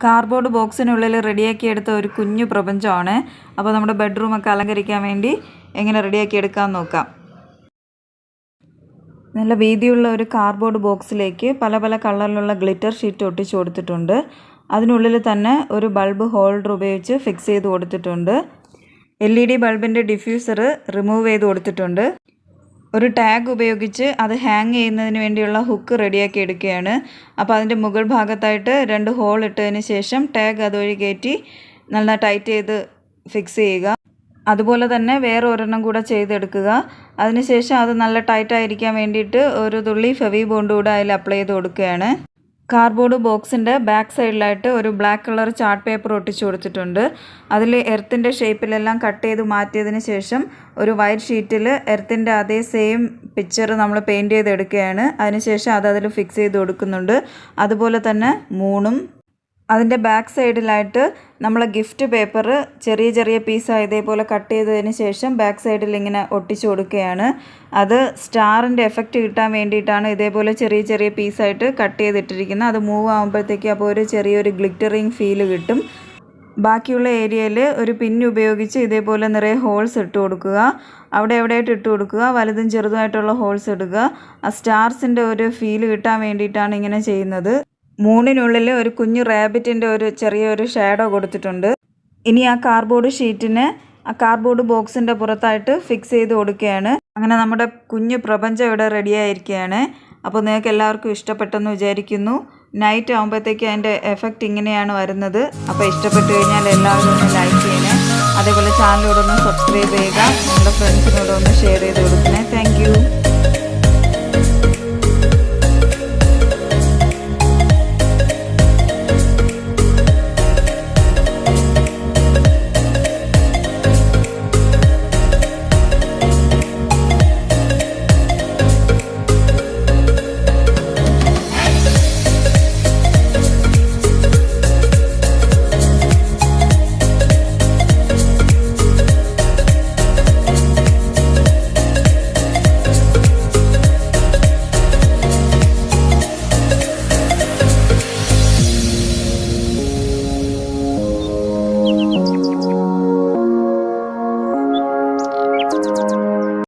Cardboard ബോക്സിനുള്ളിൽ റെഡിയാക്കി എടുത്ത ഒരു കുഞ്ഞു പ്രപഞ്ചമാണ്. അപ്പോൾ നമ്മുടെ ബെഡ്റൂമൊക്കെ അലങ്കരിക്കാൻ വേണ്ടി എങ്ങനെ റെഡിയാക്കി എടുക്കാമെന്ന് നോക്കാം. നല്ല വീതിയുള്ള ഒരു കാർഡ്ബോർഡ് ബോക്സിലേക്ക് പല പല കളറിലുള്ള ഗ്ലിറ്റർ ഷീറ്റ് ഒട്ടിച്ചു കൊടുത്തിട്ടുണ്ട്. അതിനുള്ളിൽ തന്നെ ഒരു ബൾബ് ഹോൾഡർ ഉപയോഗിച്ച് ഫിക്സ് ചെയ്ത് കൊടുത്തിട്ടുണ്ട്. LED ബൾബിൻ്റെ ഡിഫ്യൂസർ റിമൂവ് ചെയ്ത് കൊടുത്തിട്ടുണ്ട്. ഒരു ടാഗ് ഉപയോഗിച്ച് അത് ഹാങ് ചെയ്യുന്നതിന് വേണ്ടിയുള്ള ഹുക്ക് റെഡിയാക്കി എടുക്കുകയാണ്. അപ്പോൾ അതിൻ്റെ മുകൾ ഭാഗത്തായിട്ട് 2 ഹോൾ ഇട്ടതിന് ശേഷം ടാഗ് അതുവഴി കയറ്റി നല്ല ടൈറ്റ് ചെയ്ത് ഫിക്സ് ചെയ്യുക. അതുപോലെ തന്നെ വേറെ ഒരെണ്ണം കൂടെ ചെയ്തെടുക്കുക. അതിനുശേഷം അത് നല്ല ടൈറ്റായിരിക്കാൻ വേണ്ടിയിട്ട് ഒരു തുള്ളി ഫെവി ബോണ്ട് കൂടെ അതിൽ അപ്ലൈ ചെയ്ത് കൊടുക്കുകയാണ്. കാർഡ്ബോർഡ് ബോക്സിൻ്റെ ബാക്ക് സൈഡിലായിട്ട് ഒരു ബ്ലാക്ക് കളർ ചാർട്ട് പേപ്പർ ഒട്ടിച്ചു കൊടുത്തിട്ടുണ്ട്. അതിൽ എർത്തിൻ്റെ ഷേപ്പിലെല്ലാം കട്ട് ചെയ്ത് മാറ്റിയതിന് ശേഷം ഒരു വൈറ്റ് ഷീറ്റിൽ എർത്തിൻ്റെ അതേ സെയിം പിക്ചർ നമ്മൾ പെയിൻറ്റ് ചെയ്തെടുക്കുകയാണ്. അതിനുശേഷം അതിൽ ഫിക്സ് ചെയ്ത് കൊടുക്കുന്നുണ്ട്. അതുപോലെ തന്നെ മൂണും അതിൻ്റെ ബാക്ക് സൈഡിലായിട്ട് നമ്മൾ ഗിഫ്റ്റ് പേപ്പർ ചെറിയ ചെറിയ പീസായി ഇതേപോലെ കട്ട് ചെയ്തതിന് ശേഷം ബാക്ക് സൈഡിൽ ഇങ്ങനെ ഒട്ടിച്ചു കൊടുക്കുകയാണ്. അത് സ്റ്റാറിൻ്റെ എഫക്റ്റ് കിട്ടാൻ വേണ്ടിയിട്ടാണ് ഇതേപോലെ ചെറിയ ചെറിയ പീസായിട്ട് കട്ട് ചെയ്തിട്ടിരിക്കുന്നത്. അത് മൂവ് ആകുമ്പോഴത്തേക്ക് അപ്പോൾ ഒരു ചെറിയൊരു ഗ്ലിറ്ററിങ് ഫീൽ കിട്ടും. ബാക്കിയുള്ള ഏരിയയിൽ ഒരു പിൻ ഉപയോഗിച്ച് ഇതേപോലെ നിറയെ ഹോൾസ് ഇട്ട് കൊടുക്കുക. അവിടെ എവിടെയായിട്ട് ഇട്ട് കൊടുക്കുക. വലുതും ചെറുതുമായിട്ടുള്ള ഹോൾസ് ഇടുക. ആ സ്റ്റാർസിൻ്റെ ഒരു ഫീൽ കിട്ടാൻ വേണ്ടിയിട്ടാണ് ഇങ്ങനെ ചെയ്യുന്നത്. മൂണിനുള്ളിൽ ഒരു കുഞ്ഞു റാബിറ്റിൻ്റെ ഒരു ചെറിയൊരു ഷാഡോ കൊടുത്തിട്ടുണ്ട്. ഇനി ആ കാർഡ്ബോർഡ് ഷീറ്റിന് ആ കാർഡ്ബോർഡ് ബോക്സിൻ്റെ പുറത്തായിട്ട് ഫിക്സ് ചെയ്ത് കൊടുക്കുകയാണ്. അങ്ങനെ നമ്മുടെ കുഞ്ഞു പ്രപഞ്ചം ഇവിടെ റെഡി ആയിരിക്കുകയാണ്. അപ്പോൾ നിങ്ങൾക്ക് എല്ലാവർക്കും ഇഷ്ടപ്പെട്ടെന്ന് വിചാരിക്കുന്നു. നൈറ്റ് ആകുമ്പോഴത്തേക്ക് അതിൻ്റെ എഫക്റ്റ് ഇങ്ങനെയാണ് വരുന്നത്. അപ്പോൾ ഇഷ്ടപ്പെട്ടു കഴിഞ്ഞാൽ എല്ലാവരും ഒന്ന് ലൈക്ക് ചെയ്യണേ. അതേപോലെ ചാനലിലൂടെ ഒന്ന് സബ്സ്ക്രൈബ് ചെയ്യുക. നിങ്ങളുടെ ഫ്രണ്ട്സിനോട് ഒന്ന് ഷെയർ ചെയ്ത് കൊടുക്കണേ. താങ്ക്